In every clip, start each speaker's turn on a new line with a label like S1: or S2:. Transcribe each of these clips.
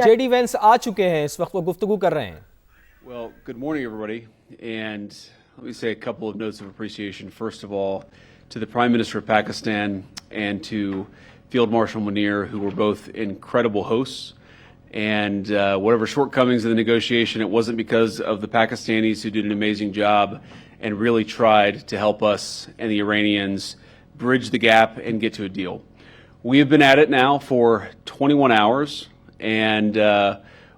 S1: جے D Venice آ چکے ہیں, اس وقت وہ گفتگو کر رہے ہیں.
S2: Well, good morning, everybody. And let me say a couple of notes of appreciation. First of all, to the Prime Minister of Pakistan and to Field Marshal Munir, who were both incredible hosts. And whatever shortcomings in the negotiation, it wasn't because of the Pakistanis who did an amazing job and really tried to help us and the Iranians bridge the gap and get to a deal. We have been at it now for 21 hours, and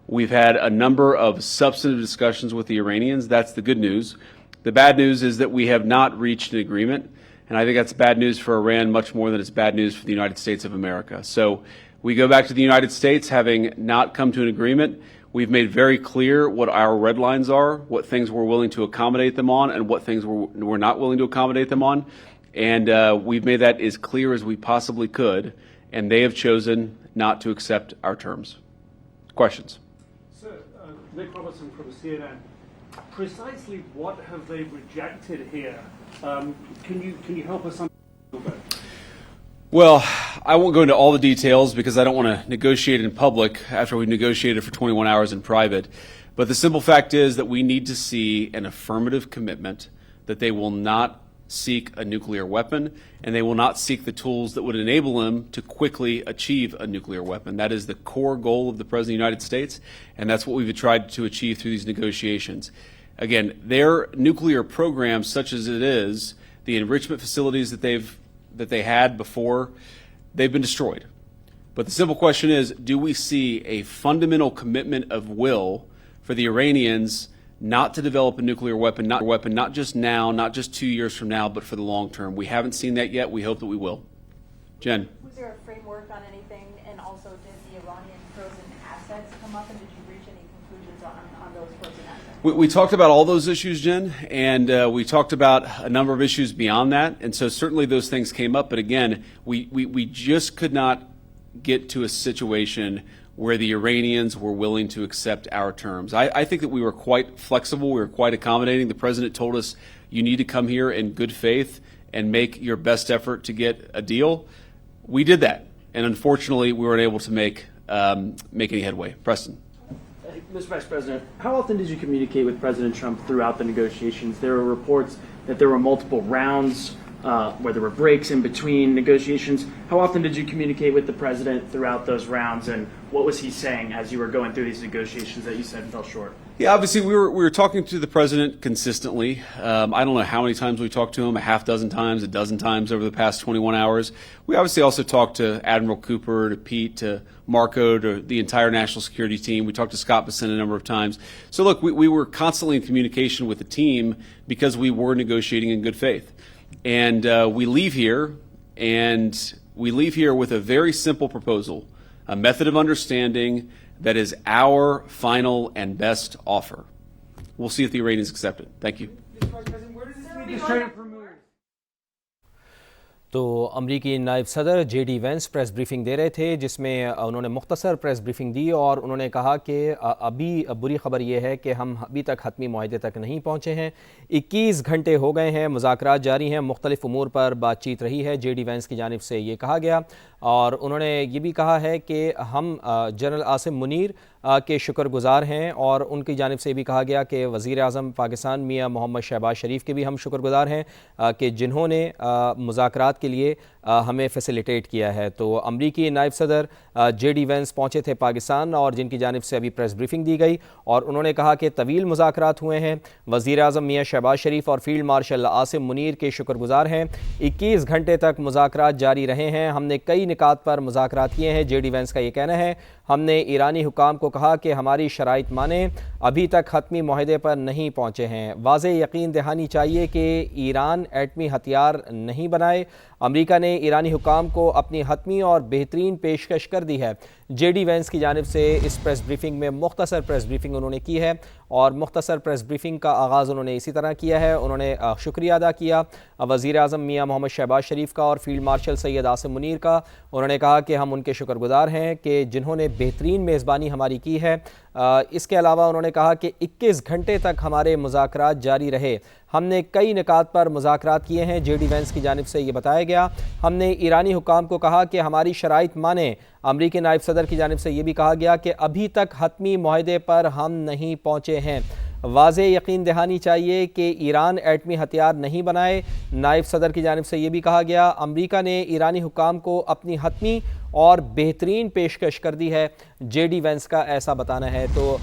S2: we've had a number of substantive discussions with the Iranians. That's the good news. The bad news is that we have not reached an agreement, and I think that's bad news for Iran much more than it's bad news for the United States of America. So we go back to the United States having not come to an agreement. We've made very clear what our red lines are, what things we're willing to accommodate them on, and what things we're not willing to accommodate them on. And we've made that as clear as we possibly could, and they have chosen not to accept our terms. Questions?
S3: Sir, Nick Robertson from CNN. Precisely what have they rejected here? Can you help us understand a little bit?
S2: Well, I won't go into all the details because I don't want to negotiate in public after we've negotiated for 21 hours in private. But the simple fact is that we need to see an affirmative commitment that they will not seek a nuclear weapon, and they will not seek the tools that would enable them to quickly achieve a nuclear weapon. That is the core goal of the President of the United States, and that's what we've tried to achieve through these negotiations. Again, their nuclear program, such as it is, the enrichment facilities that they had before, they've been destroyed. But the simple question is, do we see a fundamental commitment of will for the Iranians not to develop a nuclear weapon, not just now, not just 2 years from now, but for the long term? We haven't seen that yet. We hope that we will. Jen?
S4: Was there a framework on anything? And also, did the Iranian frozen assets come up, and did you reach any conclusions on those frozen assets?
S2: We talked about all those issues, Jen, and we talked about a number of issues beyond that. And so certainly those things came up. But again, we just could not get to a situation where the Iranians were willing to accept our terms. I think that we were quite flexible, we were quite accommodating. The President told us, you need to come here in good faith and make your best effort to get a deal. We did that, and unfortunately we weren't able to make any headway. Preston.
S5: Mr. Vice President, how often did you communicate with President Trump throughout the negotiations? There were reports that there were multiple rounds, where there were breaks in between negotiations. How often did you communicate with the President throughout those rounds, and what was he saying as you were going through these negotiations that you said fell short?
S2: Yeah, obviously we were talking to the President consistently. I don't know how many times we talked to him, a half dozen times, a dozen times over the past 21 hours. We obviously also talked to Admiral Cooper, to Pete, to Marco, to the entire national security team. We talked to Scott Bessent a number of times. So look, we were constantly in communication with the team because we were negotiating in good faith. And we leave here with a very simple proposal, a method of understanding that is our final and best offer. We'll see if the Iranians accept it. Thank you.
S3: Mr. Vice President, where does this leave this trade for Munir?
S1: تو امریکی نائب صدر J D Vance press briefing دے رہے تھے، جس میں انہوں نے مختصر پریس بریفنگ دی اور انہوں نے کہا کہ ابھی بری خبر یہ ہے کہ ہم ابھی تک حتمی معاہدے تک نہیں پہنچے ہیں. 21 گھنٹے ہو گئے ہیں، مذاکرات جاری ہیں، مختلف امور پر بات چیت رہی ہے. جے ڈی وینس کی جانب سے یہ کہا گیا، اور انہوں نے یہ بھی کہا ہے کہ ہم جنرل عاصم منیر کے شکر گزار ہیں، اور ان کی جانب سے بھی کہا گیا کہ وزیر اعظم پاکستان میاں محمد شہباز شریف کے بھی ہم شکر گزار ہیں کہ جنہوں نے مذاکرات کے لیے ہمیں فیسیلیٹیٹ کیا ہے. تو امریکی نائب صدر جے ڈی وینس پہنچے تھے پاکستان، اور جن کی جانب سے ابھی پریس بریفنگ دی گئی، اور انہوں نے کہا کہ طویل مذاکرات ہوئے ہیں. وزیر اعظم میاں شہباز شریف اور فیلڈ مارشل عاصم منیر کے شکر گزار ہیں. 21 گھنٹے تک مذاکرات جاری رہے ہیں. ہم نے کئی نکات پر مذاکرات کیے ہیں. جے ڈی وینس کا یہ کہنا ہے، ہم نے ایرانی حکام کو کہا کہ ہماری شرائط مانیں، ابھی تک حتمی معاہدے پر نہیں پہنچے ہیں. واضح یقین دہانی چاہیے کہ ایران ایٹمی ہتھیار نہیں بنائے. امریکہ نے ایرانی حکام کو اپنی حتمی اور بہترین پیشکش کر دی ہے. جے ڈی وینس کی جانب سے اس پریس بریفنگ میں مختصر پریس بریفنگ انہوں نے کی ہے، اور مختصر پریس بریفنگ کا آغاز انہوں نے اسی طرح کیا ہے. انہوں نے شکریہ ادا کیا وزیر اعظم میاں محمد شہباز شریف کا اور فیلڈ مارشل سید عاصم منیر کا. انہوں نے کہا کہ ہم ان کے شکر گزار ہیں کہ جنہوں نے بہترین میزبانی ہماری کی ہے. اس کے علاوہ انہوں نے کہا کہ 21 گھنٹے تک ہمارے مذاکرات جاری رہے. ہم نے کئی نکات پر مذاکرات کیے ہیں، جے ڈی وینس کی جانب سے یہ بتایا گیا۔ ہم نے ایرانی حکام کو کہا کہ ہماری شرائط مانیں۔ امریکی نائب صدر کی جانب سے یہ بھی کہا گیا کہ ابھی تک حتمی معاہدے پر ہم نہیں پہنچے ہیں۔ واضح یقین دہانی چاہیے کہ ایران ایٹمی ہتھیار نہیں بنائے۔ نائب صدر کی جانب سے یہ بھی کہا گیا امریکہ نے ایرانی حکام کو اپنی حتمی اور بہترین پیشکش کر دی ہے، جے ڈی وینس کا ایسا بتانا ہے۔ تو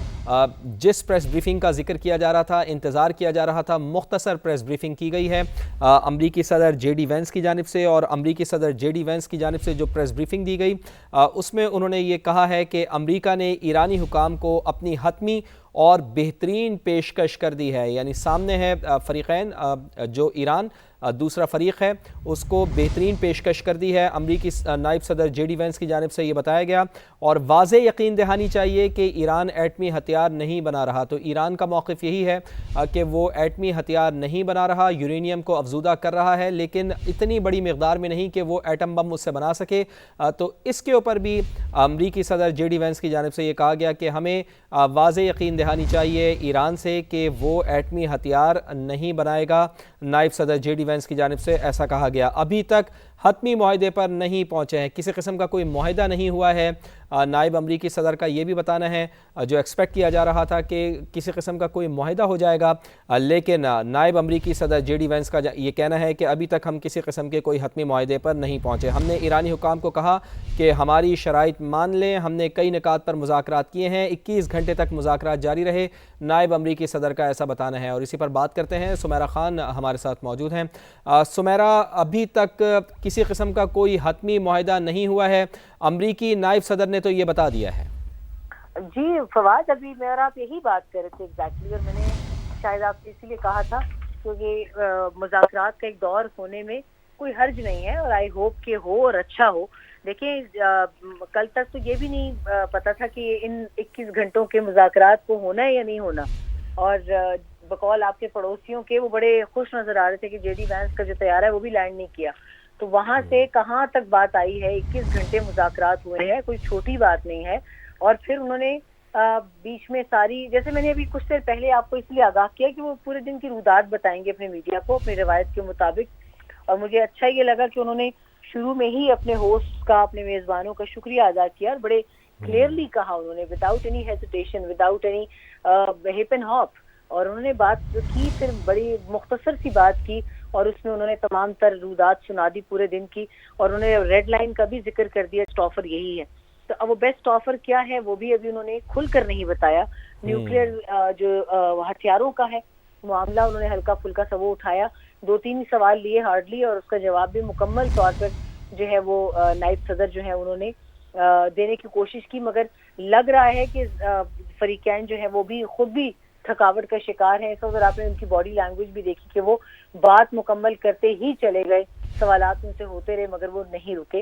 S1: جس پریس بریفنگ کا ذکر کیا جا رہا تھا، انتظار کیا جا رہا تھا، مختصر پریس بریفنگ کی گئی ہے امریکی صدر جے ڈی وینس کی جانب سے، اور امریکی صدر جے ڈی وینس کی جانب سے جو پریس بریفنگ دی گئی اس میں انہوں نے یہ کہا ہے کہ امریکہ نے ایرانی حکام کو اپنی حتمی اور بہترین پیشکش کر دی ہے، یعنی سامنے ہے فریقین، جو ایران دوسرا فریق ہے اس کو بہترین پیشکش کر دی ہے۔ امریکی نائب صدر جے ڈی وینس کی جانب سے یہ بتایا گیا، اور واضح یقین دہانی چاہیے کہ ایران ایٹمی ہتھیار نہیں بنا رہا۔ تو ایران کا موقف یہی ہے کہ وہ ایٹمی ہتھیار نہیں بنا رہا، یورینیم کو افزودہ کر رہا ہے، لیکن اتنی بڑی مقدار میں نہیں کہ وہ ایٹم بم اس سے بنا سکے۔ تو اس کے اوپر بھی امریکی صدر جے ڈی وینس کی جانب سے یہ کہا گیا کہ ہمیں واضح یقین دہانی چاہیے ایران سے کہ وہ ایٹمی ہتھیار نہیں بنائے گا۔ نائب صدر جے ڈی وینس کی جانب سے ایسا کہا گیا۔ ابھی تک حتمی معاہدے پر نہیں پہنچے ہیں، کسی قسم کا کوئی معاہدہ نہیں ہوا ہے۔ نائب امریکی صدر کا یہ بھی بتانا ہے، جو ایکسپیکٹ کیا جا رہا تھا کہ کسی قسم کا کوئی معاہدہ ہو جائے گا، لیکن نائب امریکی صدر جے ڈی وینس کا یہ کہنا ہے کہ ابھی تک ہم کسی قسم کے کوئی حتمی معاہدے پر نہیں پہنچے۔ ہم نے ایرانی حکام کو کہا کہ ہماری شرائط مان لیں، ہم نے کئی نکات پر مذاکرات کیے ہیں، 21 گھنٹے تک مذاکرات جاری رہے، نائب امریکی صدر کا ایسا بتانا ہے۔ اور اسی پر بات کرتے ہیں، سمیرہ خان ہمارے ساتھ موجود ہیں۔ سمیرہ، ابھی تک کسی قسم کا کوئی حتمی معاہدہ نہیں ہوا ہے، امریکی نائب صدر نے تو یہ بتا دیا ہے۔
S6: جی فواد، ابھی میں اور آپ یہی بات کر رہے تھے ایگزیکٹلی، اور میں نے شاید آپ سے اسی لیے کہا تھا کیونکہ مذاکرات کا ایک دور ہونے میں کوئی حرج نہیں ہے، اور آئی ہوپ کہ ہو اور اچھا ہو۔ دیکھیں، کل تک تو یہ بھی نہیں پتا تھا کہ ان 21 گھنٹوں کے مذاکرات کو ہونا ہے یا نہیں ہونا، اور بقول آپ کے پڑوسیوں کے وہ بڑے خوش نظر آ رہے تھے کہ جے ڈی وینس کا جو طیارہ ہے وہ بھی لینڈ نہیں کیا۔ تو وہاں سے کہاں تک بات آئی ہے، 21 گھنٹے مذاکرات ہوئے ہیں، کوئی چھوٹی بات نہیں ہے۔ اور پھر انہوں نے بیچ میں ساری، جیسے میں نے ابھی کچھ دیر پہلے آپ کو اس لیے آگاہ کیا کہ وہ پورے دن کی رودات بتائیں گے اپنے میڈیا کو اپنی روایت کے مطابق، اور مجھے اچھا یہ لگا کہ انہوں نے شروع میں ہی اپنے ہوسٹ کا، اپنے میزبانوں کا شکریہ ادا کیا، اور بڑے کلیئرلی کہا انہوں نے، without any hesitation, without any hip and hop, اور انہوں نے بات کی، پھر بڑی مختصر سی بات کی، اور اس میں انہوں نے تمام تر رودات سنا دی پورے دن کی، اور انہوں نے ریڈ لائن کا بھی ذکر کر دیا، بیسٹ آفر یہی ہے۔ تو اب وہ بیسٹ آفر کیا ہے وہ بھی ابھی انہوں نے کھل کر نہیں بتایا۔ نیوکلیئر جو ہتھیاروں کا ہے معاملہ، انہوں نے ہلکا پھلکا سا وہ اٹھایا، 2-3 سوال لیے ہارڈلی، اور اس کا جواب بھی مکمل طور پر جو ہے وہ نائب صدر جو ہے انہوں نے دینے کی کوشش کی، مگر لگ رہا ہے کہ فریقین جو ہے وہ بھی خود بھی تھکاوٹ کا شکار ہیں۔ اس وقت آپ نے ان کی باڈی لینگویج بھی دیکھی کہ وہ بات مکمل کرتے ہی چلے گئے، سوالات ان سے ہوتے رہے مگر وہ نہیں رکے۔